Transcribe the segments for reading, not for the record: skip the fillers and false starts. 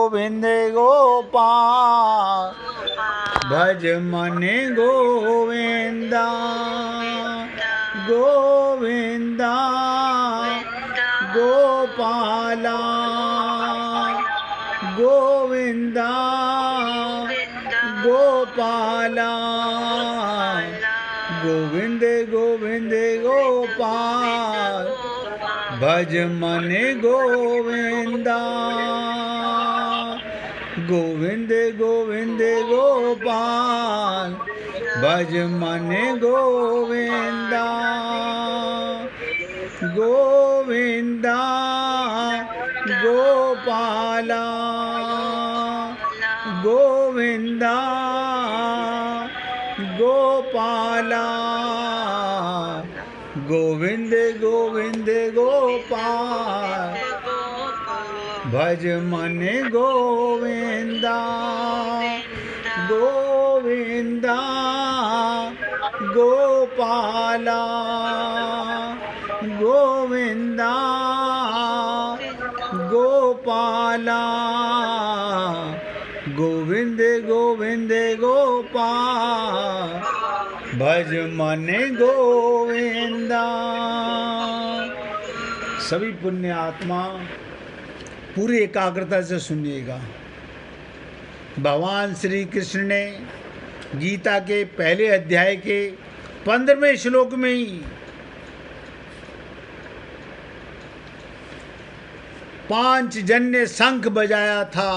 गोविंद गोपाल भज मन गोविंदा गोविंदा गोपाला गोविंदा गोपाला गोविंद गोविंद गोपाल भज मन गोविंदा गोविंद गोविंद गोपाल भज मन गोविंदा गोविंदा गोपाला गोविंदा गोपाला गोविंद गोविंद गोपाल भज मन गोविंदा गोविंदा गोपाला गोविंदा गोपाला गोविंद गोविंद गोपाल भज मन गोविंदा। सभी पुण्य आत्मा पूरी एकाग्रता से सुनिएगा। भगवान श्री कृष्ण ने गीता के पहले अध्याय के 15वें श्लोक में ही 5 जन्य शंख बजाया था।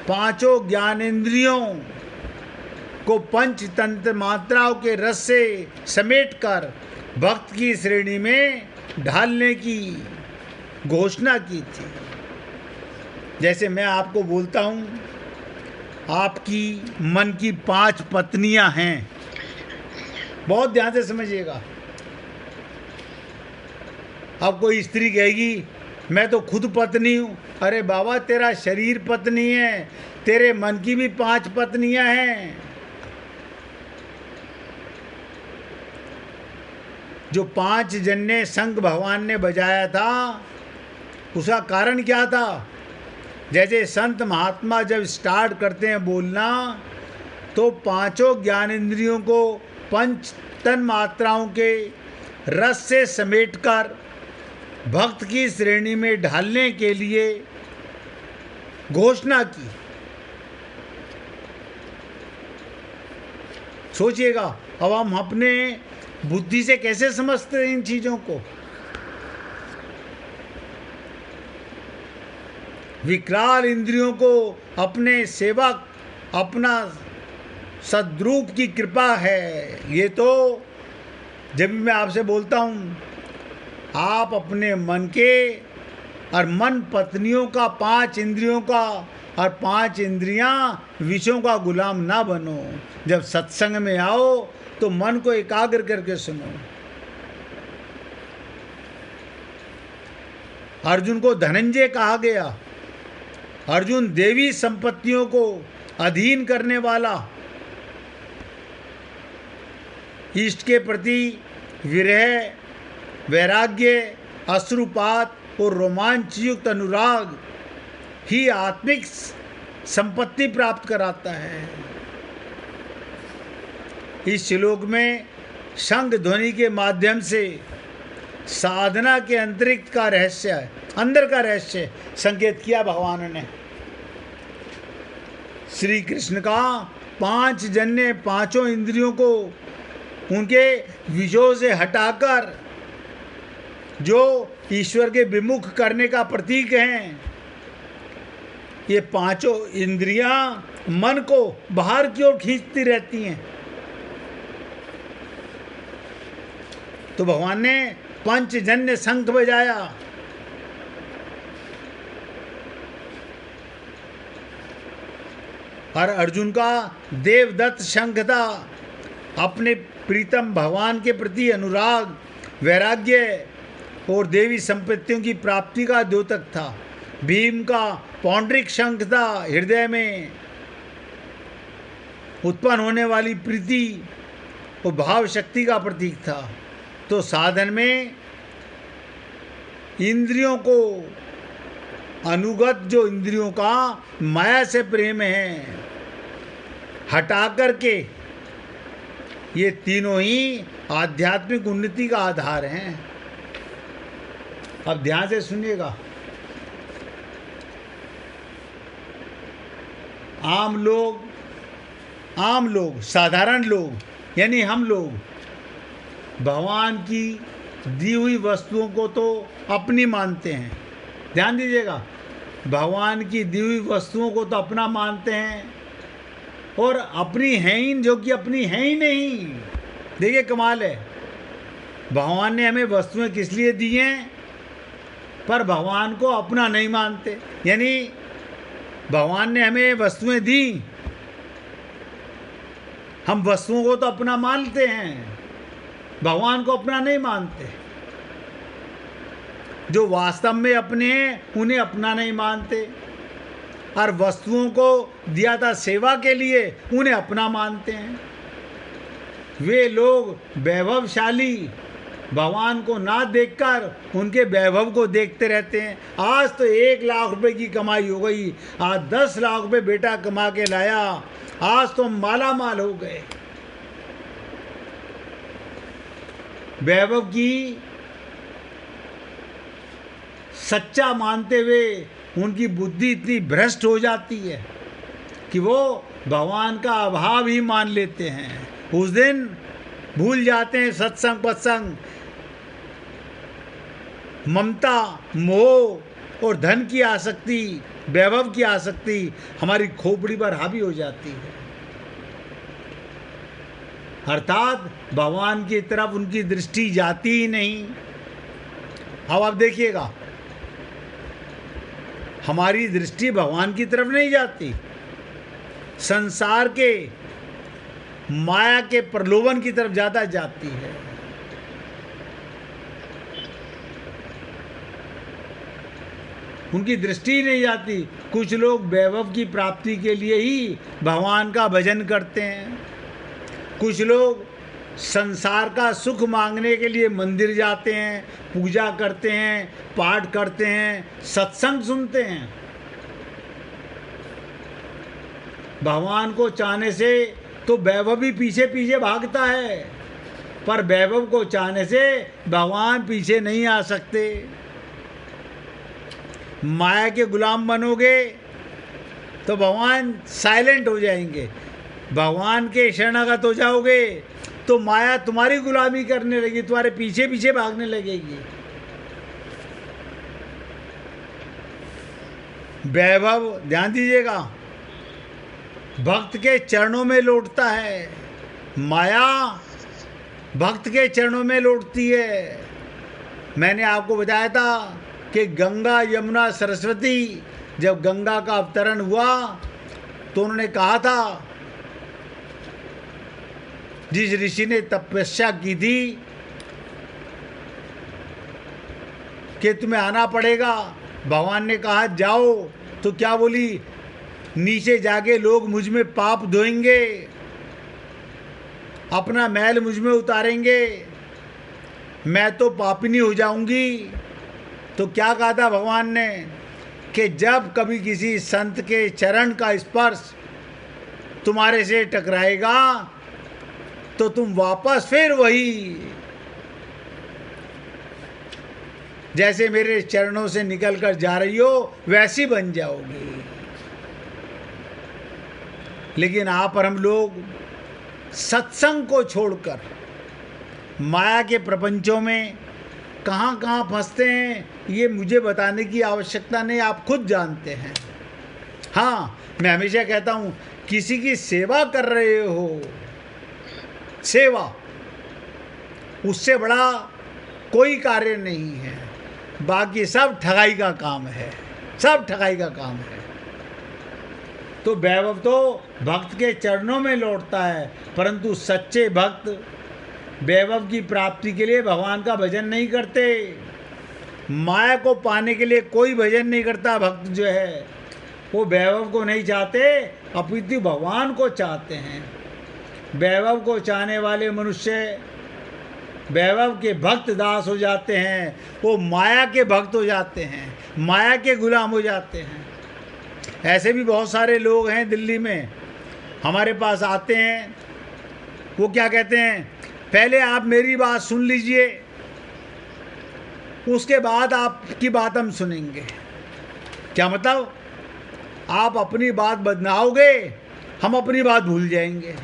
5 ज्ञानेंद्रियों को पंच तंत्र मात्राओं के रस से समेटकर भक्त की श्रेणी में ढालने की घोषणा की थी। जैसे मैं आपको बोलता हूँ, आपकी मन की 5 पत्नियां हैं। बहुत ध्यान से समझिएगा। अब कोई स्त्री कहेगी मैं तो खुद पत्नी हूँ। अरे बाबा, तेरा शरीर पत्नी है, तेरे मन की भी 5 पत्नियां हैं। जो 5 जन्य शंख भगवान ने बजाया था, उसका कारण क्या था? जैसे संत महात्मा जब स्टार्ट करते हैं बोलना, तो 5 ज्ञानेंद्रियों को पंच तन मात्राओं के रस से समेटकर भक्त की श्रेणी में ढालने के लिए घोषणा की। सोचिएगा, अब हम अपने बुद्धि से कैसे समझते हैं इन चीजों को? विकराल इंद्रियों को अपने सेवक, अपना सद्रूप की कृपा है। ये तो जब भी मैं आपसे बोलता हूँ, आप अपने मन के और मन पत्नियों का, 5 इंद्रियों का और 5 इंद्रियां विषयों का गुलाम ना बनो। जब सत्संग में आओ तो मन को एकाग्र करके सुनो। अर्जुन को धनंजय कहा गया। अर्जुन देवी संपत्तियों को अधीन करने वाला, इष्ट के प्रति विरह, वैराग्य, अश्रुपात और रोमांच युक्त अनुराग ही आत्मिक संपत्ति प्राप्त कराता है। इस श्लोक में शंख ध्वनि के माध्यम से साधना के अंतरिक्त का रहस्य है, अंदर का रहस्य संकेत किया भगवान ने। श्री कृष्ण का 5 जन्य 5 इंद्रियों को उनके विषयों से हटाकर जो ईश्वर के विमुख करने का प्रतीक हैं, ये 5 इंद्रियां मन को बाहर की ओर खींचती रहती हैं। तो भगवान ने पंचजन्य शंख बजाया। और अर्जुन का देवदत्त शंख था। अपने प्रीतम भगवान के प्रति अनुराग, वैराग्य और देवी संपत्तियों की प्राप्ति का द्योतक था। भीम का पौंड्रिक शंख था, हृदय में उत्पन्न होने वाली प्रीति और भाव शक्ति का प्रतीक था। तो साधन में इंद्रियों को अनुगत जो इंद्रियों का माया से प्रेम है, हटा करके ये तीनों ही आध्यात्मिक उन्नति का आधार हैं। अब ध्यान से सुनिएगा। आम लोग, साधारण लोग यानी हम लोग भगवान की दी हुई वस्तुओं को तो अपनी मानते हैं। ध्यान दीजिएगा, भगवान की दी हुई वस्तुओं को तो अपना मानते हैं और अपनी हैं ही, जो कि अपनी हैं ही नहीं। देखिए कमाल है, भगवान ने हमें वस्तुएं किस लिए दी हैं, पर भगवान को अपना नहीं मानते। यानी भगवान ने हमें वस्तुएं दी, हम वस्तुओं को तो अपना मानते हैं, भगवान को अपना नहीं मानते। जो वास्तव में अपने हैं उन्हें अपना नहीं मानते, और वस्तुओं को दिया था सेवा के लिए, उन्हें अपना मानते हैं। वे लोग वैभवशाली भगवान को ना देखकर उनके वैभव को देखते रहते हैं। आज तो 1 लाख रुपए की कमाई हो गई, आज 10 लाख रुपए बेटा कमा के लाया, आज तो माला माल हो गए। वैभव की सच्चा मानते हुए उनकी बुद्धि इतनी भ्रष्ट हो जाती है कि वो भगवान का अभाव ही मान लेते हैं। उस दिन भूल जाते हैं सत्संग पत्संग, ममता, मोह और धन की आसक्ति, वैभव की आसक्ति हमारी खोपड़ी पर हावी हो जाती है। अर्थात भगवान की तरफ उनकी दृष्टि जाती ही नहीं। अब आप देखिएगा, हमारी दृष्टि भगवान की तरफ नहीं जाती, संसार के माया के प्रलोभन की तरफ ज़्यादा जाती है। उनकी दृष्टि नहीं जाती। कुछ लोग वैभव की प्राप्ति के लिए ही भगवान का भजन करते हैं, कुछ लोग संसार का सुख मांगने के लिए मंदिर जाते हैं, पूजा करते हैं, पाठ करते हैं, सत्संग सुनते हैं। भगवान को चाहने से तो वैभव भी पीछे पीछे भागता है, पर वैभव को चाहने से भगवान पीछे नहीं आ सकते। माया के गुलाम बनोगे तो भगवान साइलेंट हो जाएंगे, भगवान के शरणागत हो जाओगे तो माया तुम्हारी गुलामी करने लगी, तुम्हारे पीछे पीछे भागने लगेगी। वैभव, ध्यान दीजिएगा, भक्त के चरणों में लौटता है, माया भक्त के चरणों में लौटती है। मैंने आपको बताया था कि गंगा यमुना सरस्वती, जब गंगा का अवतरण हुआ तो उन्होंने कहा था, जिस ऋषि ने तपस्या की थी कि तुम्हें आना पड़ेगा, भगवान ने कहा जाओ, तो क्या बोली, नीचे जाके लोग मुझ में पाप धोएंगे, अपना मैल मुझ में उतारेंगे, मैं तो पापिनी हो जाऊंगी। तो क्या कहा था भगवान ने कि जब कभी किसी संत के चरण का स्पर्श तुम्हारे से टकराएगा तो तुम वापस फिर वही, जैसे मेरे चरणों से निकल कर जा रही हो वैसी बन जाओगी। लेकिन आप और हम लोग सत्संग को छोड़कर माया के प्रपंचों में कहाँ कहाँ फंसते हैं, ये मुझे बताने की आवश्यकता नहीं, आप खुद जानते हैं। हाँ, मैं हमेशा कहता हूँ, किसी की सेवा कर रहे हो, सेवा, उससे बड़ा कोई कार्य नहीं है। बाकी सब ठगाई का काम है, सब ठगाई का काम है। तो वैभव तो भक्त के चरणों में लौटता है, परंतु सच्चे भक्त वैभव की प्राप्ति के लिए भगवान का भजन नहीं करते। माया को पाने के लिए कोई भजन नहीं करता। भक्त जो है वो वैभव को नहीं चाहते, अपितु भगवान को चाहते हैं। वैभव को चाहने वाले मनुष्य वैभव के भक्त दास हो जाते हैं, वो माया के भक्त हो जाते हैं, माया के गुलाम हो जाते हैं। ऐसे भी बहुत सारे लोग हैं दिल्ली में, हमारे पास आते हैं, वो क्या कहते हैं, पहले आप मेरी बात सुन लीजिए, उसके बाद आपकी बात हम सुनेंगे। क्या मतलब? आप अपनी बात बदनाओगे, हम अपनी बात भूल जाएंगे।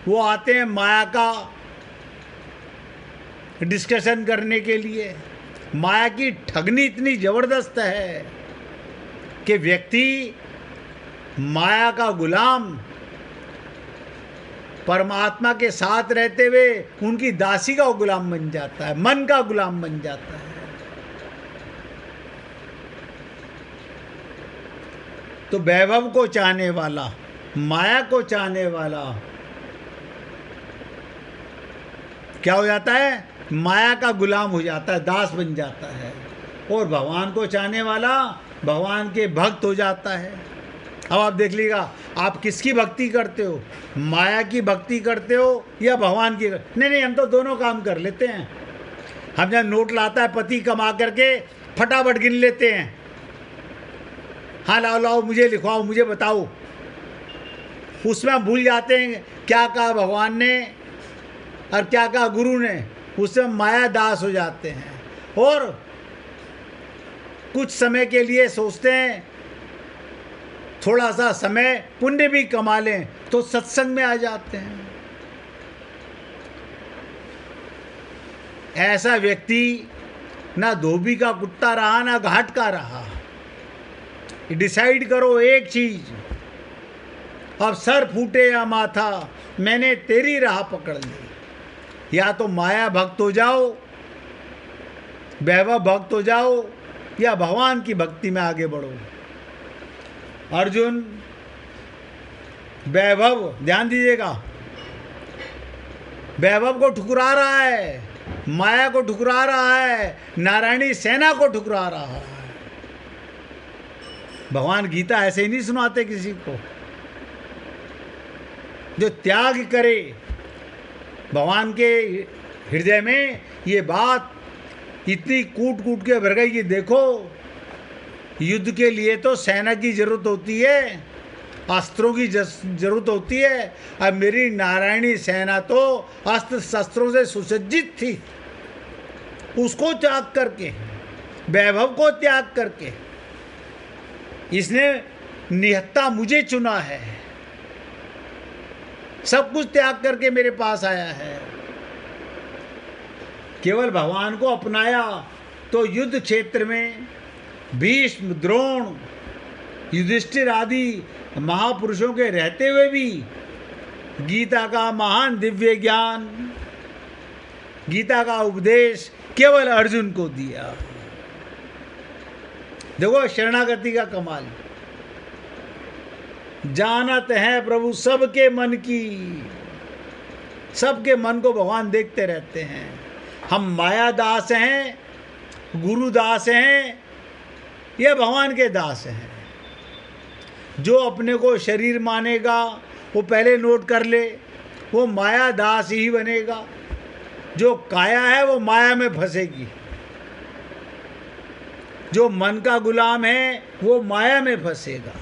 वो आते हैं माया का डिस्कशन करने के लिए। माया की ठगनी इतनी ज़बरदस्त है कि व्यक्ति माया का गुलाम परमात्मा के साथ रहते हुए उनकी दासी का गुलाम बन जाता है, मन का गुलाम बन जाता है। तो वैभव को चाहने वाला, माया को चाहने वाला क्या हो जाता है? माया का गुलाम हो जाता है, दास बन जाता है। और भगवान को चाहने वाला भगवान के भक्त हो जाता है। अब आप देख लीजिएगा, आप किसकी भक्ति करते हो? माया की भक्ति करते हो या भगवान की? नहीं, हम तो दोनों काम कर लेते हैं। हम जब नोट लाता है पति कमा करके फटाफट गिन लेते हैं, हाँ लाओ मुझे लिखवाओ, मुझे बताओ। उसमें हम भूल जाते हैं क्या कहा भगवान ने और क्या कहा गुरु ने। उसमें माया दास हो जाते हैं और कुछ समय के लिए सोचते हैं थोड़ा सा समय पुण्य भी कमा लें, तो सत्संग में आ जाते हैं। ऐसा व्यक्ति ना धोबी का कुत्ता रहा ना घाट का रहा। डिसाइड करो एक चीज, अब सर फूटे या माथा, मैंने तेरी राह पकड़ ली। या तो माया भक्त हो जाओ, वैभव भक्त हो जाओ, या भगवान की भक्ति में आगे बढ़ो। अर्जुन वैभव, ध्यान दीजिएगा, वैभव को ठुकरा रहा है, माया को ठुकरा रहा है, नारायणी सेना को ठुकरा रहा है। भगवान गीता ऐसे ही नहीं सुनाते किसी को। जो त्याग करे, भगवान के हृदय में ये बात इतनी कूट कूट के भर गई कि देखो, युद्ध के लिए तो सेना की जरूरत होती है, अस्त्रों की जरूरत होती है। अब मेरी नारायणी सेना तो अस्त्र शस्त्रों से सुसज्जित थी। उसको त्याग करके, वैभव को त्याग करके, इसने निहत्ता मुझे चुना है, सब कुछ त्याग करके मेरे पास आया है। केवल भगवान को अपनाया तो युद्ध क्षेत्र में भीष्म, द्रोण, युधिष्ठिर आदि महापुरुषों के रहते हुए भी गीता का महान दिव्य ज्ञान, गीता का उपदेश केवल अर्जुन को दिया। देखो शरणागति का कमाल। जानत है प्रभु सबके मन की, सबके मन को भगवान देखते रहते हैं। हम माया दास हैं, गुरु दास हैं, या भगवान के दास हैं। जो अपने को शरीर मानेगा वो पहले नोट कर ले, वो माया दास ही बनेगा। जो काया है वो माया में फंसेगी। जो मन का गुलाम है वो माया में फंसेगा।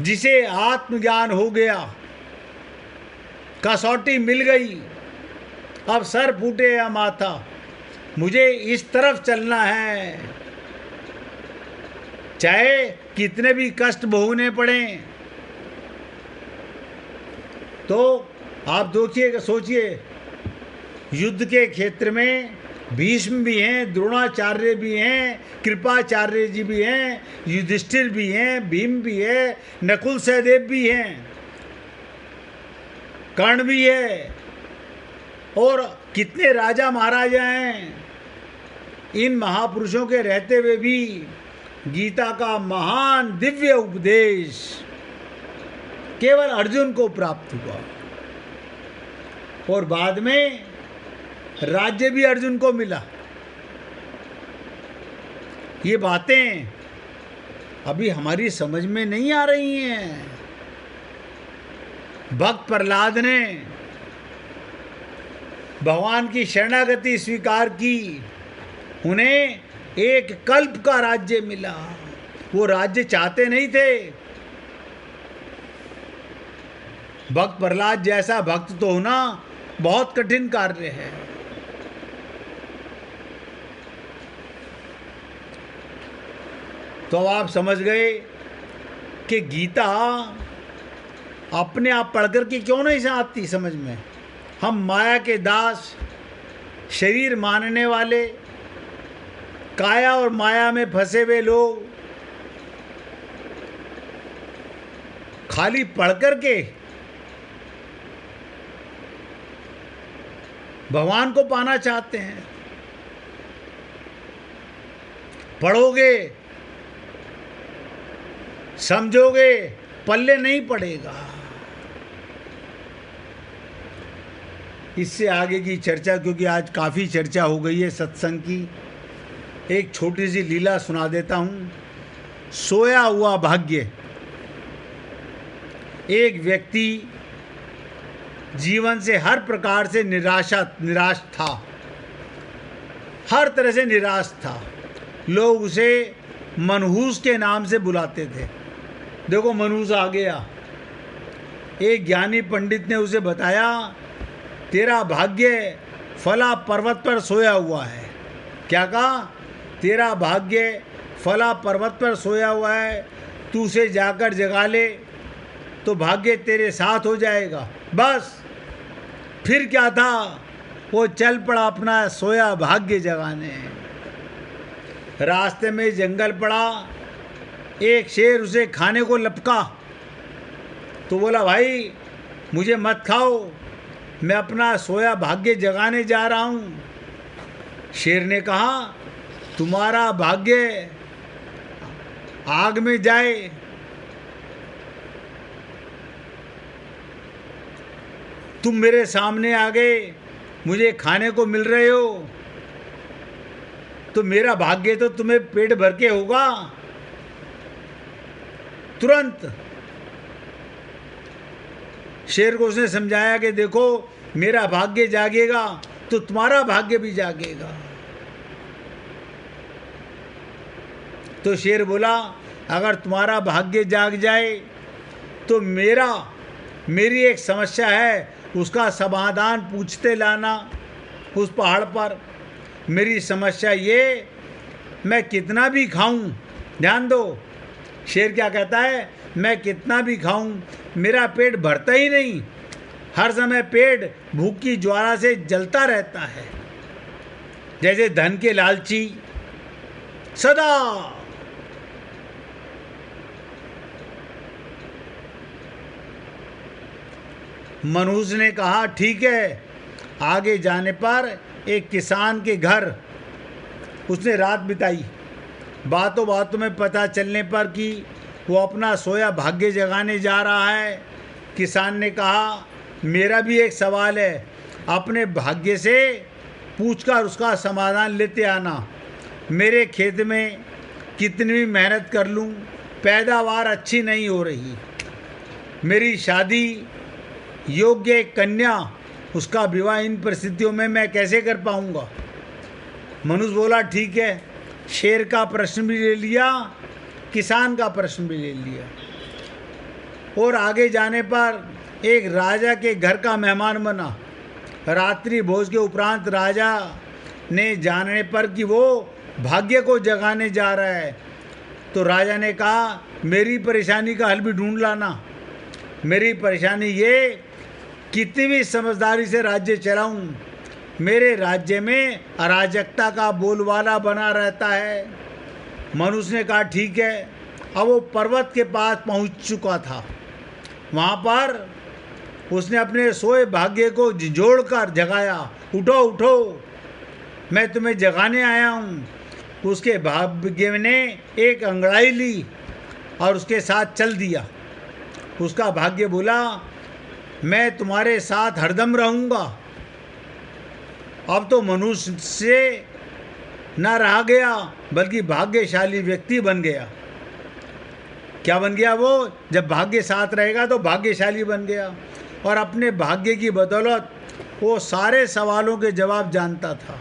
जिसे आत्मज्ञान हो गया, कसौटी मिल गई, अब सर फूटे या माथा, मुझे इस तरफ चलना है, चाहे कितने भी कष्ट भोगने पड़े। तो आप देखिए, सोचिए, युद्ध के क्षेत्र में भीष्म भी हैं, द्रोणाचार्य भी हैं, कृपाचार्य जी भी हैं, युधिष्ठिर भी हैं, भीम भी है, नकुल सहदेव भी हैं, कर्ण भी है, और कितने राजा महाराजा हैं। इन महापुरुषों के रहते हुए भी गीता का महान दिव्य उपदेश केवल अर्जुन को प्राप्त हुआ, और बाद में राज्य भी अर्जुन को मिला। ये बातें अभी हमारी समझ में नहीं आ रही हैं। भक्त प्रहलाद ने भगवान की शरणागति स्वीकार की, उन्हें एक कल्प का राज्य मिला। वो राज्य चाहते नहीं थे। भक्त प्रहलाद जैसा भक्त तो होना बहुत कठिन कार्य है। तो आप समझ गए कि गीता अपने आप पढ़ करके क्यों नहीं आती समझ में। हम माया के दास, शरीर मानने वाले, काया और माया में फंसे हुए लोग खाली पढ़ करके भगवान को पाना चाहते हैं। पढ़ोगे, समझोगे, पल्ले नहीं पड़ेगा। इससे आगे की चर्चा, क्योंकि आज काफ़ी चर्चा हो गई है सत्संग की, एक छोटी सी लीला सुना देता हूँ। सोया हुआ भाग्य। एक व्यक्ति जीवन से हर प्रकार से निराश था, हर तरह से निराश था। लोग उसे मनहूस के नाम से बुलाते थे। देखो मनहूस आ गया। एक ज्ञानी पंडित ने उसे बताया, तेरा भाग्य फला पर्वत पर सोया हुआ है। क्या कहा? तेरा भाग्य फला पर्वत पर सोया हुआ है, तू उसे जाकर जगा ले तो भाग्य तेरे साथ हो जाएगा। बस फिर क्या था, वो चल पड़ा अपना सोया भाग्य जगाने। रास्ते में जंगल पड़ा, एक शेर उसे खाने को लपका तो बोला, भाई मुझे मत खाओ, मैं अपना सोया भाग्य जगाने जा रहा हूँ। शेर ने कहा, तुम्हारा भाग्य आग में जाए, तुम मेरे सामने आ गए, मुझे खाने को मिल रहे हो, तो मेरा भाग्य तो तुम्हें पेट भर के होगा। तुरंत शेर को उसने समझाया कि देखो मेरा भाग्य जागेगा तो तुम्हारा भाग्य भी जागेगा। तो शेर बोला, अगर तुम्हारा भाग्य जाग जाए तो मेरी एक समस्या है, उसका समाधान पूछते लाना उस पहाड़ पर। मेरी समस्या ये, मैं कितना भी खाऊं, ध्यान दो, शेर क्या कहता है, मैं कितना भी खाऊं मेरा पेट भरता ही नहीं, हर समय पेट भूख की ज्वाला से जलता रहता है, जैसे धन के लालची सदा। मनुष्य ने कहा, ठीक है। आगे जाने पर एक किसान के घर उसने रात बिताई। बातों बातों में पता चलने पर कि वो अपना सोया भाग्य जगाने जा रहा है। किसान ने कहा, मेरा भी एक सवाल है, अपने भाग्य से पूछकर उसका समाधान लेते आना। मेरे खेत में कितनी भी मेहनत कर लूँ, पैदावार अच्छी नहीं हो रही। मेरी शादी योग्य कन्या, उसका विवाह इन परिस्थितियों में मैं कैसे कर पाऊंगा। मनुष्य बोला, ठीक है। शेर का प्रश्न भी ले लिया, किसान का प्रश्न भी ले लिया। और आगे जाने पर एक राजा के घर का मेहमान बना। रात्रि भोज के उपरांत राजा ने जानने पर कि वो भाग्य को जगाने जा रहा है, तो राजा ने कहा, मेरी परेशानी का हल भी ढूंढ लाना। मेरी परेशानी ये, कितनी भी समझदारी से राज्य चलाऊं, मेरे राज्य में अराजकता का बोलबाला बना रहता है। मनुष्य ने कहा, ठीक है। अब वो पर्वत के पास पहुंच चुका था। वहाँ पर उसने अपने सोए भाग्य को झिझोड़कर जगाया, उठो उठो, मैं तुम्हें जगाने आया हूँ। उसके भाग्य ने एक अंगड़ाई ली और उसके साथ चल दिया। उसका भाग्य बोला, मैं तुम्हारे साथ हरदम रहूँगा। अब तो मनुष्य से न रहा गया, बल्कि भाग्यशाली व्यक्ति बन गया। क्या बन गया वो? जब भाग्य साथ रहेगा तो भाग्यशाली बन गया, और अपने भाग्य की बदौलत वो सारे सवालों के जवाब जानता था।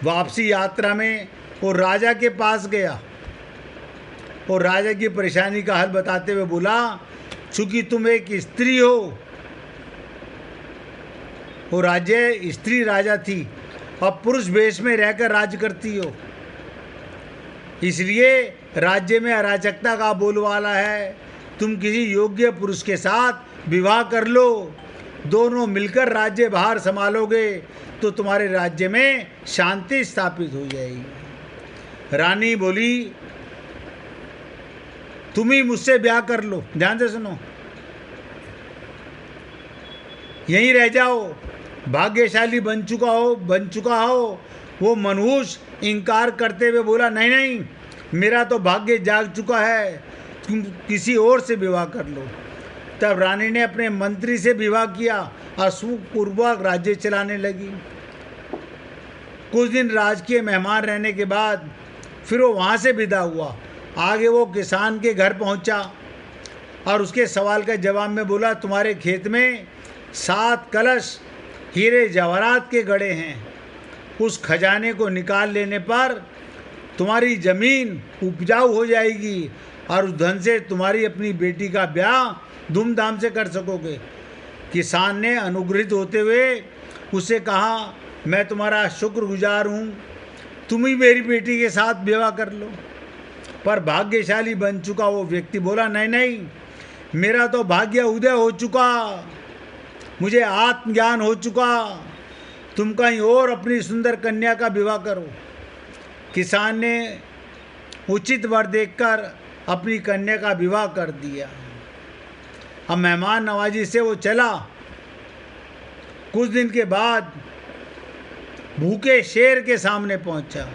वापसी यात्रा में वो राजा के पास गया और राजा की परेशानी का हल बताते हुए बोला, चूंकि तुम एक स्त्री हो, वो राज्य स्त्री राजा थी, अब पुरुष वेश में रहकर राज्य करती हो, इसलिए राज्य में अराजकता का बोलबाला है। तुम किसी योग्य पुरुष के साथ विवाह कर लो, दोनों मिलकर राज्य भार संभालोगे तो तुम्हारे राज्य में शांति स्थापित हो जाएगी। रानी बोली, तुम ही मुझसे ब्याह कर लो। ध्यान से सुनो, यहीं रह जाओ, भाग्यशाली बन चुका हो। वो मनहूस इनकार करते हुए बोला, नहीं नहीं, मेरा तो भाग्य जाग चुका है, तुम किसी और से विवाह कर लो। तब रानी ने अपने मंत्री से विवाह किया और सुखपूर्वक राज्य चलाने लगी। कुछ दिन राजकीय मेहमान रहने के बाद फिर वो वहाँ से विदा हुआ। आगे वो किसान के घर पहुँचा और उसके सवाल का जवाब में बोला, तुम्हारे खेत में 7 कलश हीरे जवाहरात के गड़े हैं, उस खजाने को निकाल लेने पर तुम्हारी जमीन उपजाऊ हो जाएगी और उस धन से तुम्हारी अपनी बेटी का ब्याह धूमधाम से कर सकोगे। किसान ने अनुग्रहित होते हुए उससे कहा, मैं तुम्हारा शुक्रगुजार हूँ, तुम ही मेरी बेटी के साथ विवाह कर लो। पर भाग्यशाली बन चुका वो व्यक्ति बोला, नहीं नहीं, मेरा तो भाग्य उदय हो चुका, मुझे आत्मज्ञान हो चुका, तुम कहीं और अपनी सुंदर कन्या का विवाह करो। किसान ने उचित वर देखकर अपनी कन्या का विवाह कर दिया। अब मेहमान नवाजी से वो चला। कुछ दिन के बाद भूखे शेर के सामने पहुंचा।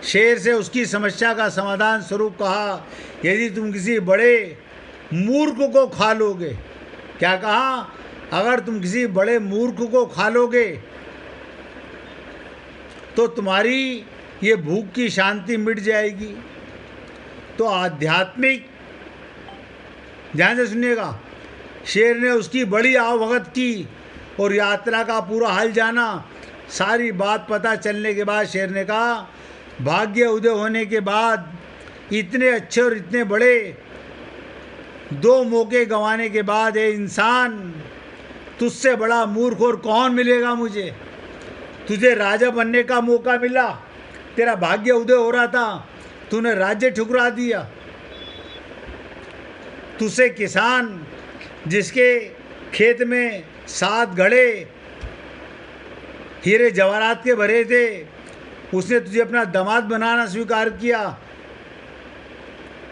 शेर से उसकी समस्या का समाधान स्वरूप कहा, यदि तुम किसी बड़े मूर्ख को खा लोगे, क्या कहा, अगर तुम किसी बड़े मूर्ख को खा लोगे तो तुम्हारी ये भूख की शांति मिट जाएगी। तो आध्यात्मिक, ध्यान से सुनिएगा, शेर ने उसकी बड़ी आवभगत की और यात्रा का पूरा हाल जाना। सारी बात पता चलने के बाद शेर ने कहा, भाग्य उदय होने के बाद इतने अच्छे और इतने बड़े 2 मौके गंवाने के बाद ये इंसान, तुझसे बड़ा मूर्ख और कौन मिलेगा मुझे। तुझे राजा बनने का मौका मिला, तेरा भाग्य उदय हो रहा था, तूने राज्य ठुकरा दिया। तुझसे किसान जिसके खेत में 7 घड़े हीरे जवाहरात के भरे थे, उसने तुझे अपना दामाद बनाना स्वीकार किया,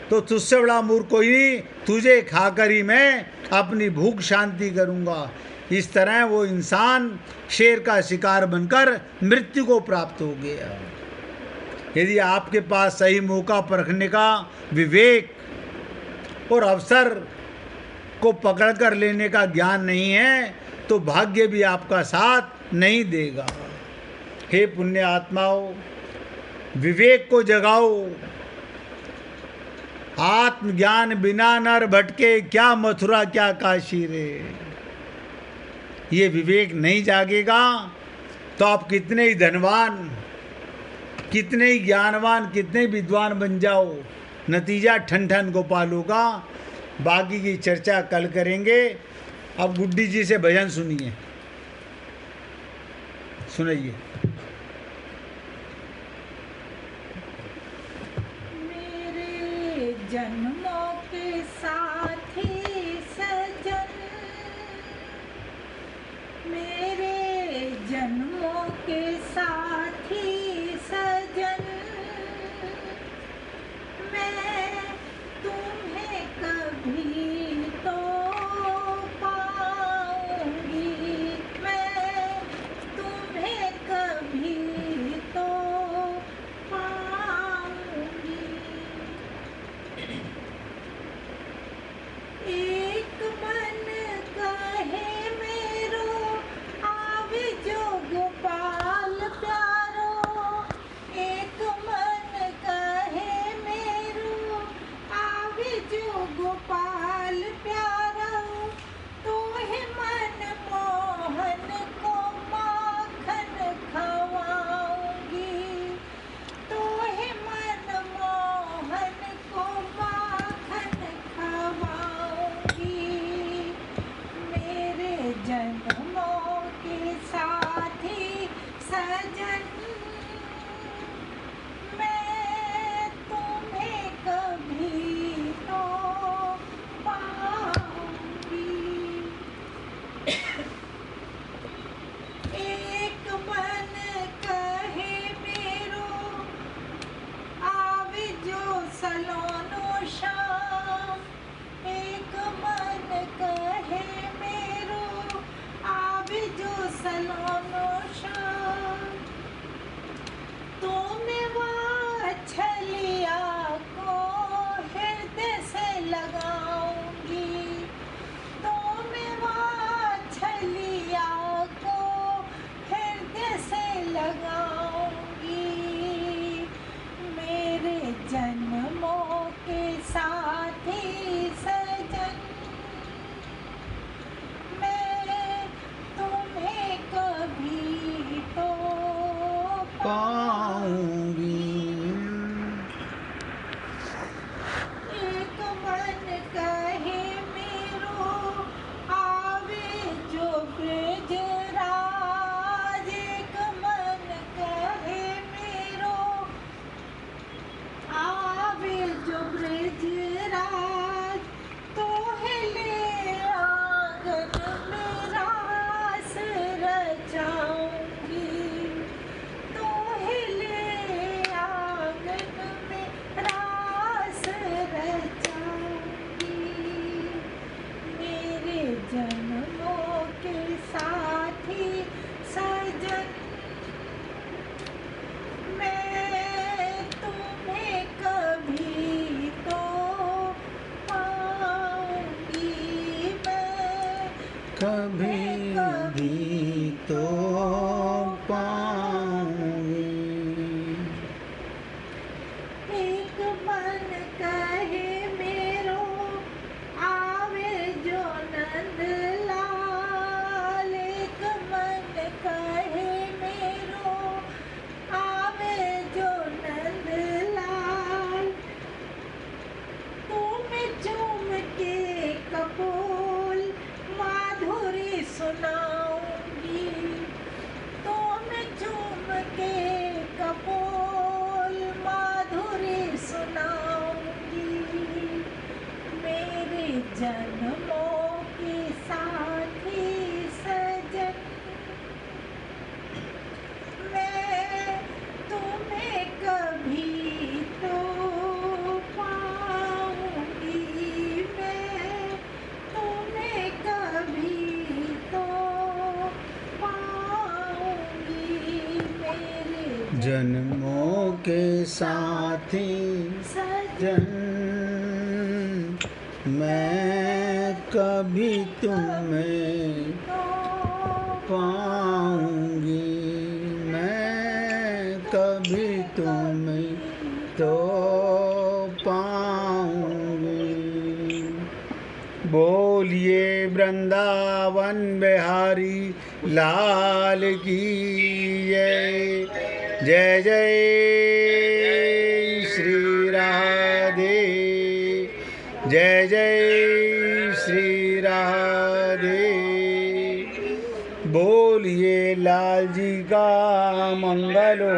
तो तुझसे बड़ा मूर्ख कोई नहीं, तुझे खाकर ही मैं अपनी भूख शांति करूंगा। इस तरह वो इंसान शेर का शिकार बनकर मृत्यु को प्राप्त हो गया। यदि आपके पास सही मौका परखने का विवेक और अवसर को पकड़ कर लेने का ज्ञान नहीं है तो भाग्य भी आपका साथ नहीं देगा। हे पुण्य आत्माओं, विवेक को जगाओ। आत्मज्ञान बिना नर भटके, क्या मथुरा क्या काशी रे। ये विवेक नहीं जागेगा तो आप कितने ही धनवान, कितने ही ज्ञानवान, कितने ही विद्वान बन जाओ, नतीजा ठन ठन गोपाल होगा। बाकी की चर्चा कल करेंगे। अब गुड्डी जी से भजन सुनिए, सुनाइए। मेरे जन्मों के साथी सजन, मेरे जन्मों के साथी सजन, मैं तुम्हें कभी तो पाऊंगी, मैं तुम्हें कभी तो पाऊंगी। एक मन कहे मेरो आवे जो गोपाल प्यार, सजन मैं तुम्हें कभी तो पाऊंगी। एक मन कहे मेरो आवे जो सलोनो शाम। एक मन कहे मेरो आवे जो सलोनो शाम। तुम्हें वात्सल्य को हृदय से लगाऊंगी। तुम्हें वात्सल्य को हृदय से लगाऊंगी। मेरे जन्मों के साथी सजन मैं तुम्हें कभी तो पाऊंगी। एक मन कहे मेरो आवे जो ब्रजराज। एक मन कहे मेरो आवे जो ब्रजराज। तो हिले आंगन में रास रचाऊंगी। तो हिले आंगन में रास रचाऊंगी। मेरे जन्मों के साथी सजन मैं तुम्हें कभी तो पाऊंगी। मैं कभी भी तो पाऊंगी। एक मन कहे मेरो आवे जो नंदलाल। एक मन कहे मेरो आवे जो नंदलाल। तुम चूम के कपोल माधुरी सुनाऊंगी। तुम चूम के कपोल माधुरी सुनाऊंगी। मेरे जन्मों के साथी सजन मैं तुम्हें कभी तो पाऊंगी। मैं तुम्हें कभी तो पाऊंगी। मेरे जन्मों के साथी सजन मैं कभी तुम्हें तो पाऊंगी। मैं कभी तुम्हें तो पाऊंगी। बोलिए वृंदावन बिहारी लाल की जय। जय जय श्री राधे। जय जय श्री राधे। बोलिए लाल जी का मंगल हो।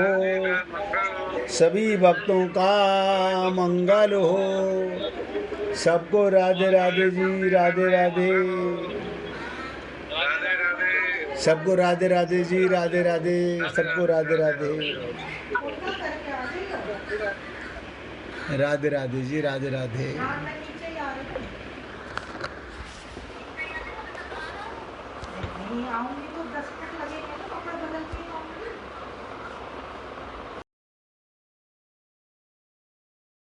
सभी भक्तों का मंगल हो। सबको राधे राधे जी। राधे राधे। सबको राधे राधे जी। राधे राधे। सबको राधे राधे। राधे राधे जी। राधे राधे। मैं नीचे ही आ रही हूँ। नहीं आऊंगी तो 10 मिनट लगेंगे ना कपड़ा बदल के।